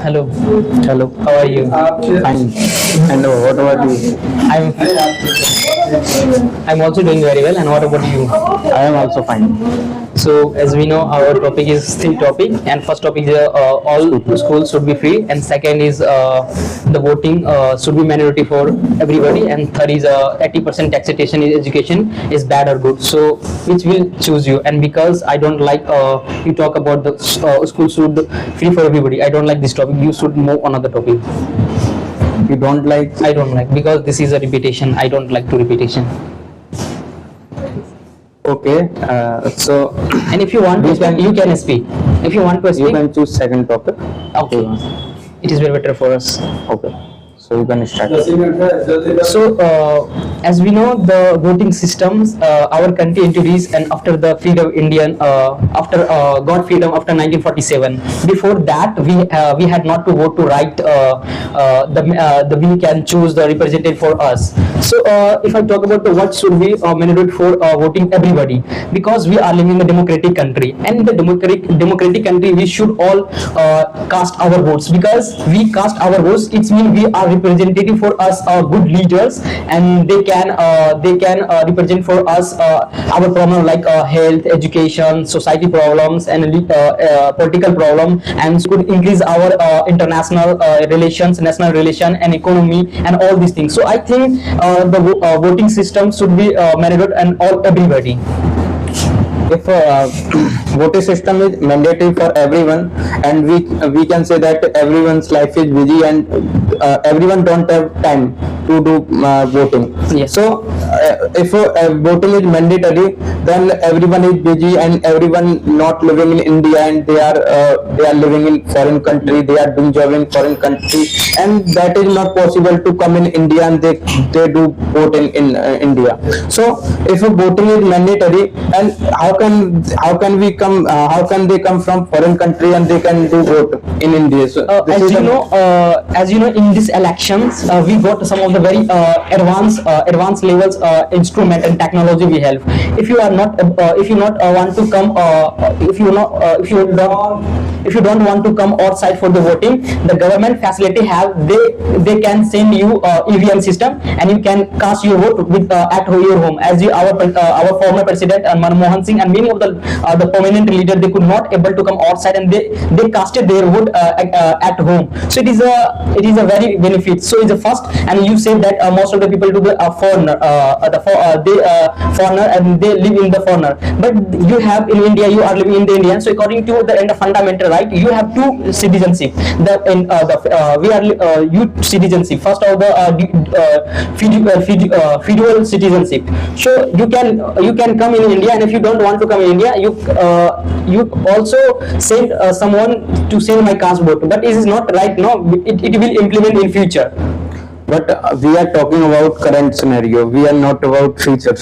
Hello. Hello. How are you? Fine. And what about you? I'm I'm also doing very well. And what about you? I am also fine. So, as we know, our topic is three topic, and first topic is all schools should be free, and second is the voting should be mandatory for everybody, and third is 80% taxation in education is bad or good. So, which will choose you? And because I don't like you talk about the school should free for everybody, I don't like this topic. You should move on another topic. You don't like? I don't like because this is a repetition. I don't like to repetition. Okay. So, And if you want to speak, you can speak. If you want to you speak, can choose second topic. okay. It is very better for us. Okay. So you can start. So, as we know, the voting systems our country introduced, and after the freedom Indian, after got freedom after 1947. Before that, we had not to vote to write the we can choose the representative for us. So, if I talk about the what should be mandatory for voting everybody, because we are living in a democratic country, and in the democratic country we should all cast our votes, because we cast our votes. It means we are representative for us, good leaders, and they can represent for us our problem like health, education, society problems, and political problem, and could increase our international relations, national relation, and economy, and all these things. So I think the voting system should be mandatory and all everybody. If voting system is mandatory for everyone, and we can say that everyone's life is busy, and everyone don't have time to do voting. Yes. So if voting is mandatory, then everyone is busy, and everyone not living in India, and they are living in foreign country, they are doing job in foreign country, and that is not possible to come in India, and they do vote in India. So if voting is mandatory, and how can they come from foreign country and they can do vote in India? So as you know, in these elections, we got some of the very advanced levels instrument and technology we have. If you are not, if you not want to come, if you don't want to come outside for the voting, the government facility have they can send you EVM system, and you can cast your vote with at your home. As our former president Manmohan Singh and many of the prominent leaders, they could not able to come outside, and they casted their vote at home. So it is a very benefit. So it's the first, and you say that most of the people do the foreigner, foreigner, and they live in the foreigner. But you have in India, you are living in the Indian. So according to the fundamental right, you have two citizenship. We are youth citizenship. First of the federal citizenship. So you can come in India, and if you don't want to come in India, you also send someone to send my caste vote. But it is not right now. It will implement in future. But we are talking about current scenario. We are not about future.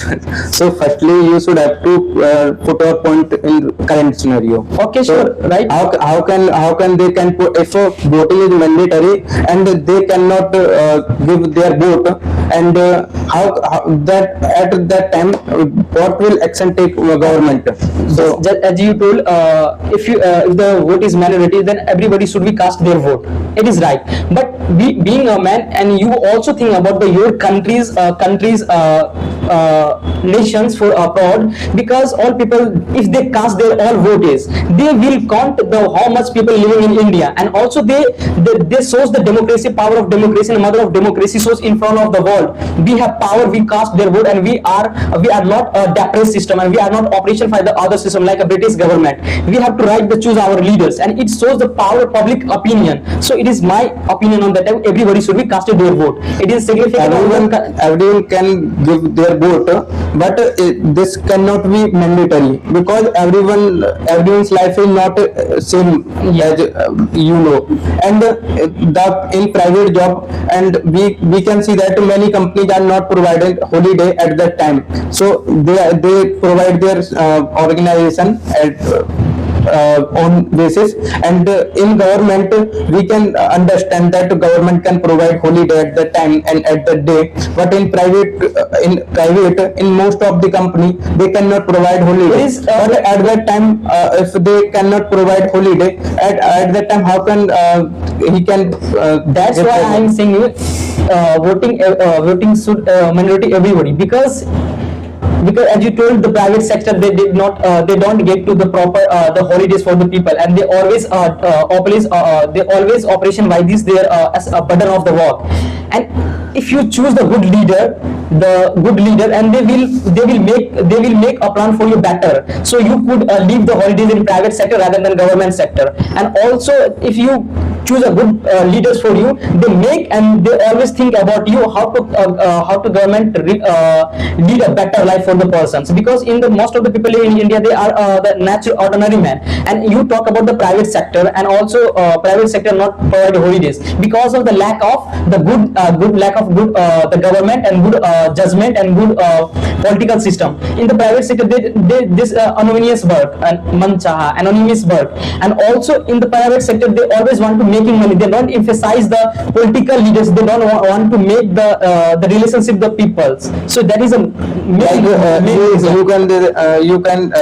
So firstly, you should have to put your point in current scenario. Okay, so sure, right. How can they can put, if voting is mandatory and they cannot give their vote, and how that at that time what will action take government? So just as you told, if the vote is mandatory, then everybody should be cast their vote. It is right. But being a man, and you also think about your country's nations for abroad, because all people, if they cast their all votes, they will count how much people living in India, and also they shows the democracy, power of democracy, and mother of democracy shows in front of the world. We have power, we cast their vote, and we are not a depressed system, and we are not operation by the other system like a British government. We have to right to choose our leaders, and it shows the power of public opinion. So it is my opinion on that. Everybody should be casted their vote. It is significant. Everyone can give their vote, but this cannot be mandatory, because everyone's life is not same as you know. And in private job, and we can see that many companies are not providing holiday at that time. So they provide their organization own basis. And in government we can understand that government can provide holiday at the time and at the day, but in private in most of the company they cannot provide holiday. But at that time, if they cannot provide holiday, at that time how can he can That's get why the I'm vote? saying you voting should minority everybody, because as you told, the private sector, they don't get to the proper the holidays for the people, and they always operation by this there as a burden of the work. And if you choose the good leader, and they will make a plan for you better, so you could leave the holidays in private sector rather than government sector. And also, if you choose a good leaders for you, they always think about you, how to government lead a better life for the persons, because in the most of the people in India, they are the natural ordinary man. And you talk about the private sector, and also private sector not provide holidays because of the lack of the good the government and good judgment and good political system. In the private sector, they this anonymous work and manchaha anonymous work. And also in the private sector, they always want to making money. They don't emphasize the political leaders. They don't want to make the relationship the peoples. So that is a main, main reason. You can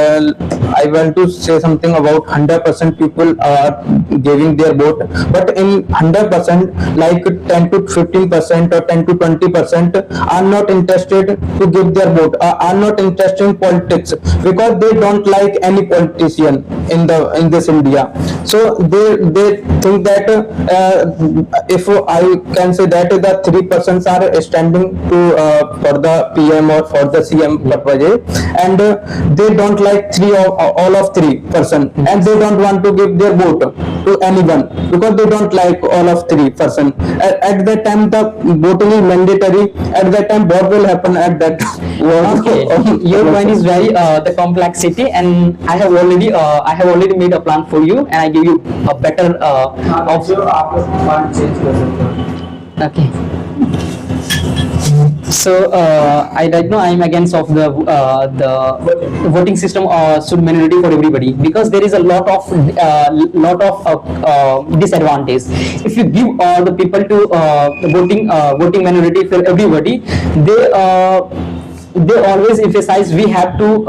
I want to say something about 100% people are giving their vote, but in 100%, like 10 to 15% or 10 to 20% are not interested to give their vote, are not interested in politics, because they don't like any politician in this India. So they think that if I can say that the 3% are standing to for the PM or for the CM purpose, and they don't like all of 3%, and they don't want to give their vote to anyone because they don't like all of 3%. At that time, the voting is mandatory. At that time, what will happen at that? Okay, your point is very the complexity, and I have already made a plan for you, and I give you a better okay. So I right now I'm against of the voting system should minority for everybody, because there is a lot of disadvantage. If you give all the people to voting minority for everybody, they always emphasize we have to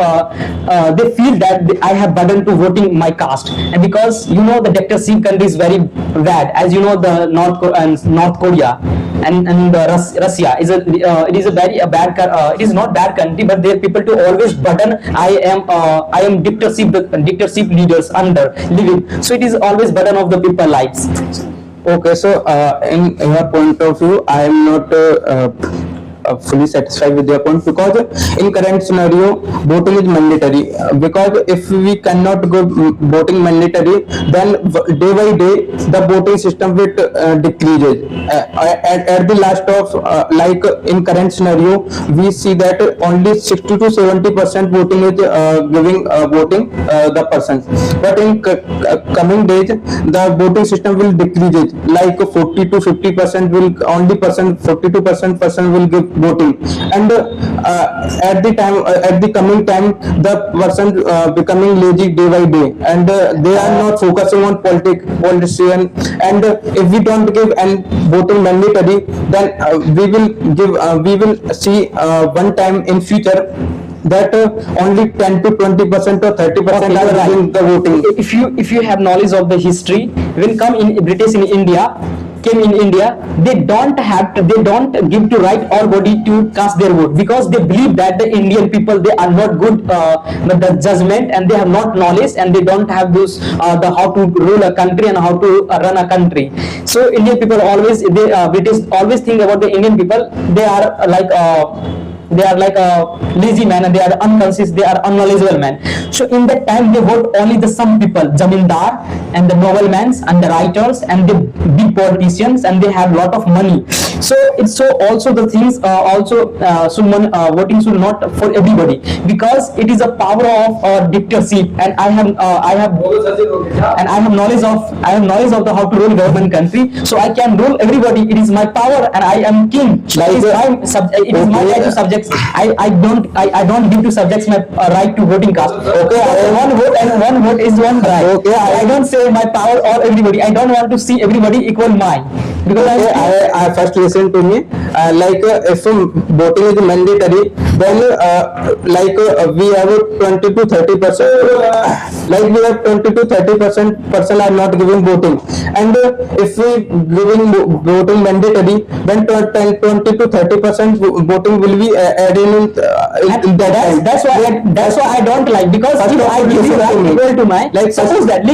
they feel that I have burden to voting my caste. And because the dictatorship country is very bad, as the North Korea and the Russia is it is a very bad it is not bad country, but their people to always burden I am dictatorship leaders under living, so it is always burden of the people lives. Okay, so in your point of view, I am not fully satisfied with your point, because in current scenario voting is mandatory. Because if we cannot go voting mandatory, then day by day the voting system will decrease. At the last of like in current scenario, we see that only 60 to 70% voting is giving voting the persons, but in coming days the voting system will decrease, like 40 to 50% will only 42% person will give voting. And at the coming time, the person becoming lazy day by day, and they are not focusing on politician. And if we don't give and voting mandatory, then we will see one time in future that only 10 to 20% or 30% are giving the voting. If you have knowledge of the history, when come in British in India came in India, they don't give to right or body to cast their vote, because they believe that the Indian people, they are not good the judgment, and they have not knowledge, and they don't have those the how to rule a country and how to run a country. So Indian people always British always think about the Indian people, they are like a lazy man, and they are unconscious, they are unknowledgeable man. So in that time they vote only the some people, zamindar and the noblemen and the writers and the big politicians, and they have lot of money. So it's so also the things voting should not for everybody, because it is a power of dictatorship, and I have knowledge of the how to rule government country, so I can rule everybody. It is my power, and I am king. It is my right to subjects. I don't give to subjects my right to voting cast. Okay, one vote and one vote is one right. Okay, I don't say my power or everybody. I don't want to see everybody equal mine, because I first listen to me. If voting is mandatory, then we have 20 to 30%. We have 20 to 30% person are not giving voting, and if we giving voting mandatory, then 20 to 30% voting will be added in that time. That's why I don't like, because if I give you right equal to my, like, suppose that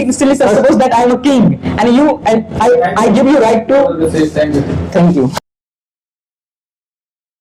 I am a king, and I give you right to. Thank you. Thank you.